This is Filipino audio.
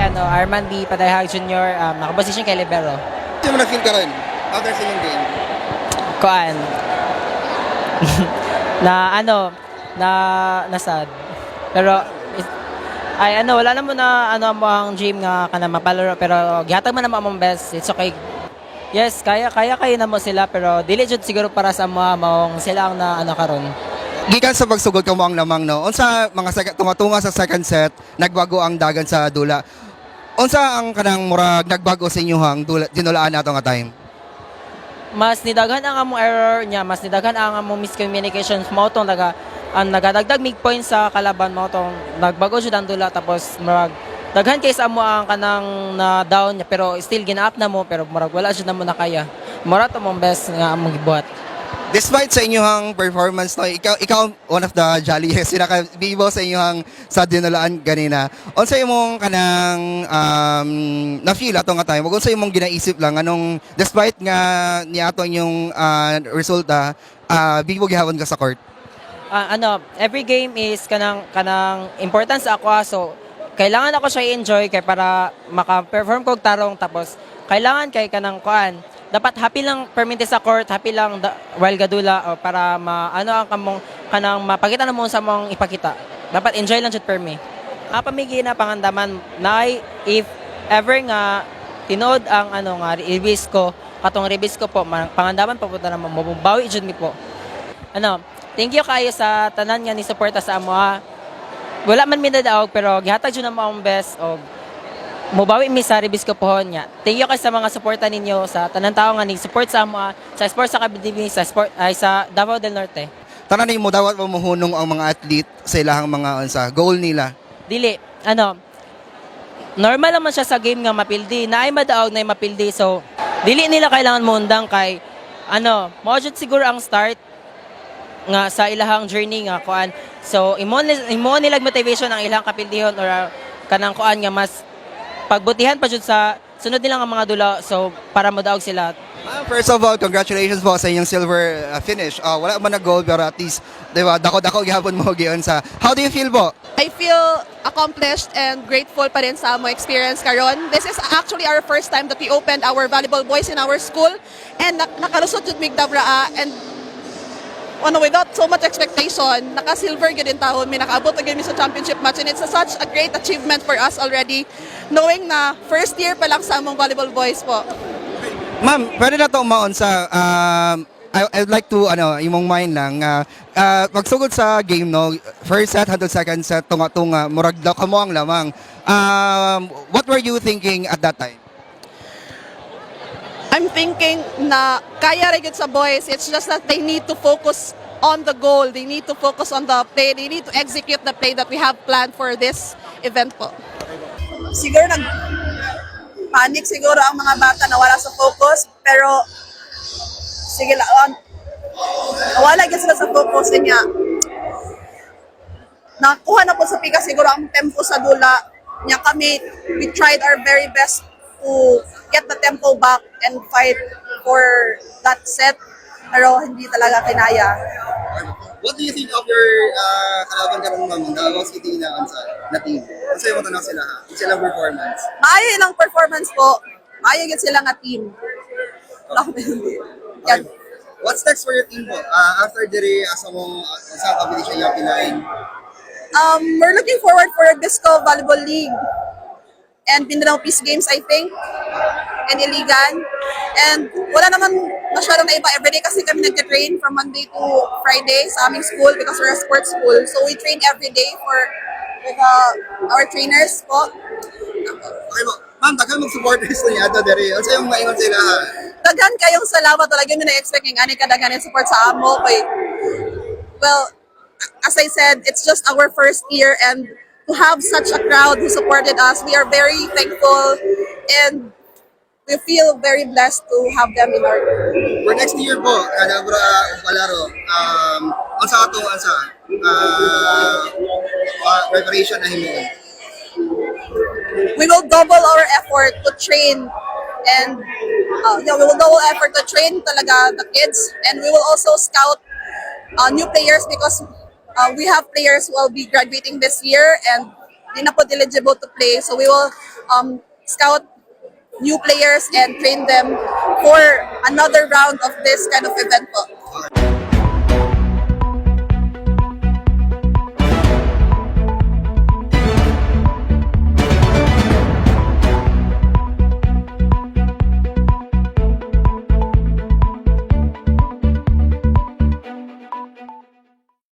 ano, Arman B. Padayhag Jr., nakaposition kay Libero. Sino mo na-feel ka rin after sa yung game? Koan. na ano, na sad. Pero, ay ano, wala na mo na ano mo ang dream nga kana mapalaro pero gihatag man na mo among best. It's okay. Yes, kaya na mo sila pero dili jud siguro para sa mga maong sila ang na ano karon. Gikan sa pagsugod ka mo ang lamang, no? Unsa mga tunga sa second set, nagbago ang dagan sa dula. Unsa ang kanang murag nagbago sa inyohang dula dinulaan nato nga time? Mas nidaghan ang among error niya, mas nidaghan ang among miscommunications mo tong ang nagadagdag mig points sa kalaban mo tong nagbago jud ang dula tapos murag daghan kay sa amo ang kanang na down niya pero still gina-up na mo pero murag wala jud na mo na kaya. Mura to mong best nga among gibuhat. Despite sa inyohang performance, no, ikaw one of the jolliest pinaka-bibo sa inyohang sa dinulaan ganina. Unsa imong kanang na-feel ato nga time? Ug unsa imong ginaisip lang anong despite nga niato yung resulta, bibo gihapon ka sa court? Ano, every game is kanang importance sa ako so kailangan ako siya i-enjoy kay para maka-perform ko og tarong tapos kailangan kay kanang kuan dapat happy lang permente sa court, happy lang while gadula o para ano ang kamong kanang mapakita na mo sa mong ipakita. Dapat enjoy lang jud permi. Pamigi na pangandaman na if ever nga tinood ang ano nga release ko, katong release ko po pangandaman papunta na mabubawi jud mi po. Ano, thank you kayo sa tanan nga ni suporta sa amo. Wala man mi nadaog pero gihatag jud na mo ang best og mubawi mi sa release ko pohon nya. Thank you kay sa mga suporta ninyo sa tanan tao nga ni support sa amo sa sports sa Kabidimi sa sport ay sa Davao del Norte. Tanan nimo dawat mo mohunong ang mga athlete sa ilahang mga unsa goal nila. Dili, ano, normal naman siya sa game nga mapildi. Naay madaog na mapildi. So, dili nila kailangan mundang kay, ano, mao jud siguro ang start nga sa ilahang journey nga kuan. So, imo nilag motivation ang ilang kapildihon or kanang kuan nga mas pagbutihan pa jud sa sunod nila nga mga dula. So, para modaog sila. First of all, congratulations po sa inyong silver finish. Wala man na gold pero at least, di ba, dako-dako gihapon mo giyon sa. How do you feel po? I feel accomplished and grateful pa rin sa mo experience karon. This is actually our first time that we opened our volleyball boys in our school and nakalusot jud mig dabraa and without so much expectation, naka-silver gyud in taon, may nakaabot gyud mi sa championship match and it's such a great achievement for us already knowing na first year pa lang sa among volleyball boys po. Ma'am, pwede na to umaon sa I'd like to imong mind lang pagsugod sa game no first set hangtod second set tunga-tunga murag daw kamo ang lamang. What were you thinking at that time? I'm thinking na kaya rin yun sa boys. It's just that they need to focus on the goal. They need to focus on the play. They need to execute the play that we have planned for this event po. Siguro nag-panic siguro ang mga bata na wala sa focus. Pero sige lang, wala gyud sila sa focus niya. Nakuha na po sa pika siguro ang tempo sa dula niya kami. We tried our very best to get the tempo back and fight for that set. Pero hindi talaga kinaya. What do you think of your kalaban karong ma'am Davao City na team? Unsa imong tanong sila ha? Sila performance. Maayo lang performance po. Maayo gyud sila nga team. Okay. What's next for your team po? After diri asa mo sa competition yung pinain? We're looking forward for Bisco Volleyball League and Mindanao Peace Games, I think, and Iligan. And wala naman masyadong na iba everyday kasi kami nag-train from Monday to Friday sa aming school because we're a sports school. So we train every day with our trainers po. Okay po. Ma'am, tagal mag-supporters na yato diri. Unsa yung maingon sila ha? Daghan kayong salamat talaga yun na-expect ng ani kadaghan yung support sa amo. Well, as I said, it's just our first year and to have such a crowd who supported us, we are very thankful and we feel very blessed to have them in our team. For next year po, kada palaro, unsa ato preparation na himuon? We will double our effort to train and we will double effort to train talaga the kids and we will also scout new players because we have players who will be graduating this year and di na po eligible to play. So we will scout new players and train them for another round of this kind of event po.